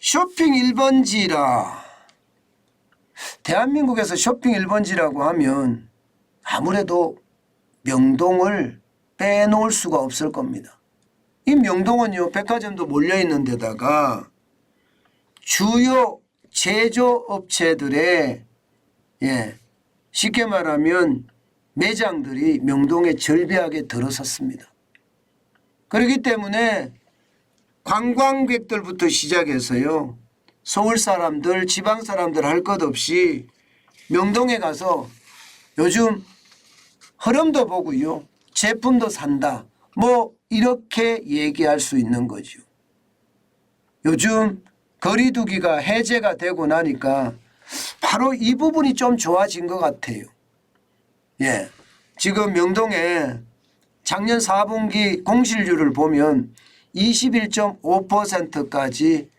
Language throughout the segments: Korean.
쇼핑 1번지라. 대한민국에서 쇼핑 1번지라고 하면 아무래도 명동을 빼놓을 수가 없을 겁니다. 이 명동은요, 백화점도 몰려있는 데다가 주요 제조업체들의 쉽게 말하면 매장들이 명동에 절비하게 들어섰습니다. 그렇기 때문에 관광객들부터 시작해서요, 서울 사람들, 지방 사람들 할 것 없이 명동에 가서 요즘 흐름도 보고요, 제품도 산다, 뭐 이렇게 얘기할 수 있는 거죠. 요즘 거리두기가 해제가 되고 나니까 바로 이 부분이 좀 좋아진 것 같아요. 지금 명동에 작년 4분기 공실률을 보면 21.5%까지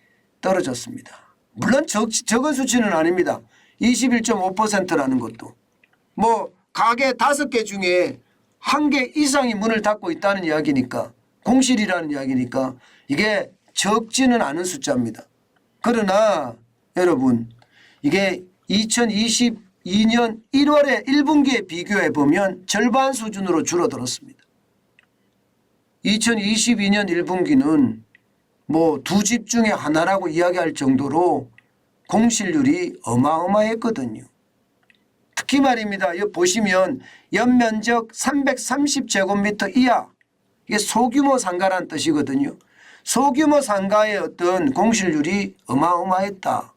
떨어졌습니다. 물론 적은 수치는 아닙니다. 21.5%라는 것도. 뭐 가게 5개 중에 1개 이상이 문을 닫고 있다는 이야기니까, 공실이라는 이야기니까 이게 적지는 않은 숫자입니다. 그러나 여러분, 이게 2022년 1월에 1분기에 비교해 보면 절반 수준으로 줄어들었습니다. 2022년 1분기는 뭐 2집 중에 하나라고 이야기할 정도로 공실률이 어마어마했거든요. 특히 말입니다. 여기 보시면 연면적 330제곱미터 이하, 이게 소규모 상가란 뜻이거든요. 소규모 상가의 어떤 공실률이 어마어마했다.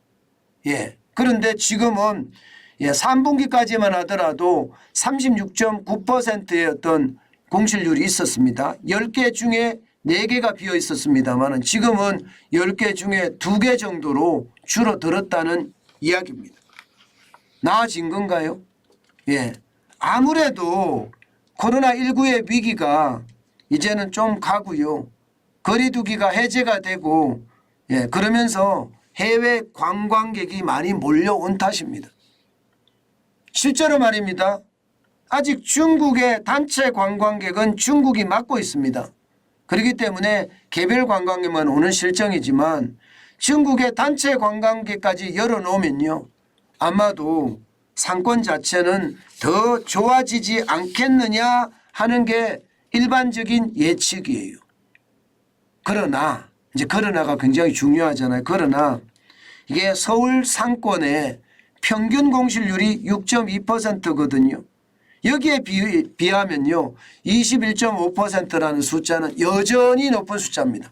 그런데 지금은 3분기까지만 하더라도 36.9%의 어떤 공실률이 있었습니다. 10개 중에 4개가 비어 있었습니다만 지금은 10개 중에 2개 정도로 줄어들었다는 이야기입니다. 나아진 건가요? 아무래도 코로나19의 위기가 이제는 좀 가고요, 거리두기가 해제가 되고 그러면서 해외 관광객이 많이 몰려온 탓입니다. 실제로 말입니다. 아직 중국의 단체 관광객은 중국이 막고 있습니다. 그렇기 때문에 개별 관광객만 오는 실정이지만 중국의 단체 관광객까지 열어놓으면요, 아마도 상권 자체는 더 좋아지지 않겠느냐 하는 게 일반적인 예측이에요. 그러나 이제 그러나가 굉장히 중요하잖아요. 그러나 이게 서울 상권의 평균 공실률이 6.2%거든요. 여기에 비하면요 21.5%라는 숫자는 여전히 높은 숫자입니다.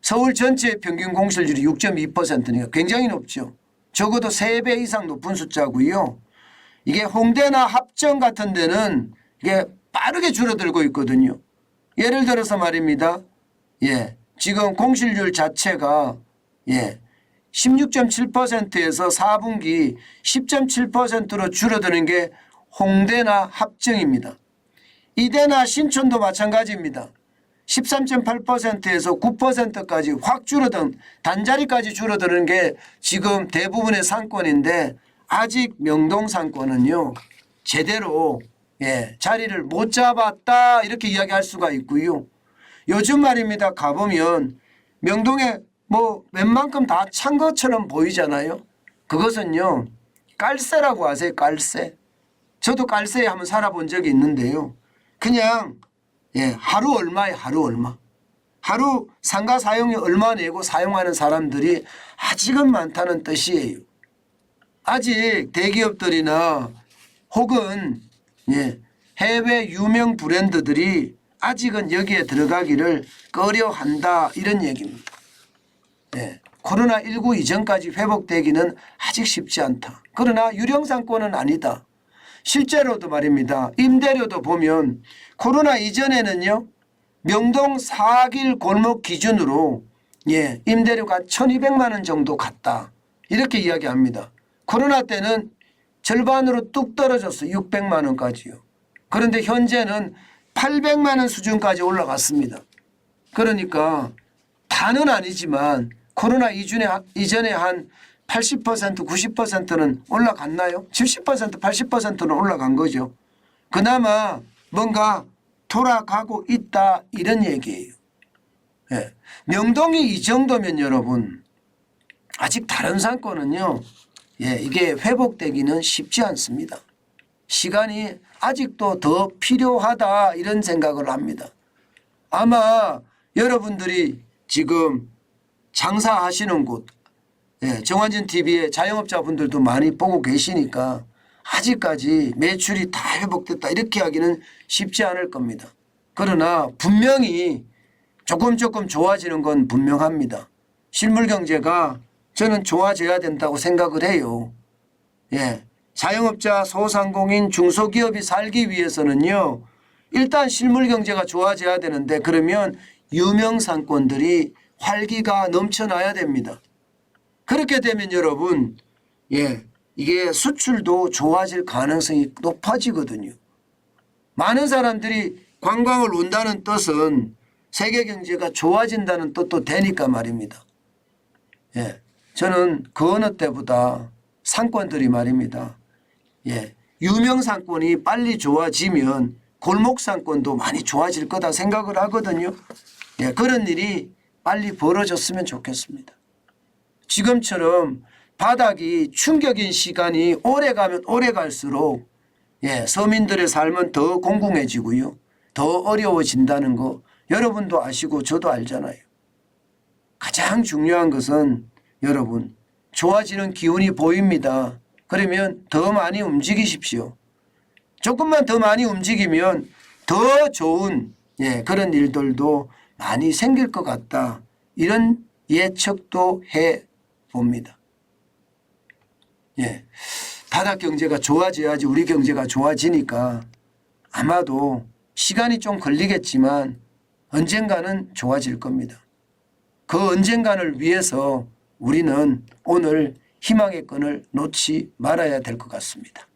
서울 전체의 평균 공실률이 6.2%니까 굉장히 높죠. 적어도 3배 이상 높은 숫자고요. 이게 홍대나 합정 같은 데는 이게 빠르게 줄어들고 있거든요. 예를 들어서 말입니다. 지금 공실률 자체가 16.7%에서 4분기 10.7%로 줄어드는 게 홍대나 합정입니다. 이대나 신촌도 마찬가지입니다. 13.8%에서 9%까지 확 줄어든, 단자리까지 줄어드는 게 지금 대부분의 상권인데 아직 명동 상권은요 제대로 자리를 못 잡았다 이렇게 이야기할 수가 있고요. 요즘 말입니다. 가보면 명동에 뭐 웬만큼 다 찬 것처럼 보이잖아요. 그것은요 깔세라고 아세요? 깔세. 저도 깔세에 한번 살아본 적이 있는데요. 그냥 하루 얼마에 하루 얼마. 하루 상가 사용이 얼마 내고 사용하는 사람들이 아직은 많다는 뜻이에요. 아직 대기업들이나 혹은 해외 유명 브랜드들이 아직은 여기에 들어가기를 꺼려한다 이런 얘기입니다. 코로나19 이전까지 회복되기는 아직 쉽지 않다. 그러나 유령상권은 아니다. 실제로도 말입니다. 임대료도 보면 코로나 이전에는요 명동 4길 골목 기준으로 임대료가 1,200만 원 정도 갔다 이렇게 이야기합니다. 코로나 때는 절반으로 뚝 떨어졌어요. 600만 원까지요. 그런데 현재는 800만 원 수준까지 올라갔습니다. 그러니까 다는 아니지만 코로나 이전에 한 80%, 90%는 올라갔나요? 70%, 80%는 올라간 거죠. 그나마 뭔가 돌아가고 있다 이런 얘기예요. 명동이 이 정도면 여러분 아직 다른 상권은요. 이게 회복되기는 쉽지 않습니다. 시간이 아직도 더 필요하다 이런 생각을 합니다. 아마 여러분들이 지금 장사하시는 곳, 정환진 TV의 자영업자분들도 많이 보고 계시니까 아직까지 매출이 다 회복됐다 이렇게 하기는 쉽지 않을 겁니다. 그러나 분명히 조금 좋아지는 건 분명합니다. 실물경제가 저는 좋아져야 된다고 생각을 해요. 자영업자, 소상공인, 중소기업이 살기 위해서는요. 일단 실물경제가 좋아져야 되는데 그러면 유명상권들이 활기가 넘쳐나야 됩니다. 그렇게 되면 여러분 이게 수출도 좋아질 가능성이 높아지거든요. 많은 사람들이 관광을 온다는 뜻은 세계 경제가 좋아진다는 뜻도 되니까 말입니다. 저는 그 어느 때보다 상권들이 말입니다. 유명 상권이 빨리 좋아지면 골목 상권도 많이 좋아질 거다 생각을 하거든요. 그런 일이 빨리 벌어졌으면 좋겠습니다. 지금처럼 바닥이 충격인 시간이 오래 가면 오래 갈수록 서민들의 삶은 더 공공해지고요. 더 어려워진다는 거 여러분도 아시고 저도 알잖아요. 가장 중요한 것은 여러분 좋아지는 기운이 보입니다. 그러면 더 많이 움직이십시오. 조금만 더 많이 움직이면 더 좋은 그런 일들도 많이 생길 것 같다. 이런 예측도 해봅니다. 바닥 경제가 좋아져야지 우리 경제가 좋아지니까 아마도 시간이 좀 걸리겠지만 언젠가는 좋아질 겁니다. 그 언젠가를 위해서 우리는 오늘 희망의 끈을 놓지 말아야 될 것 같습니다.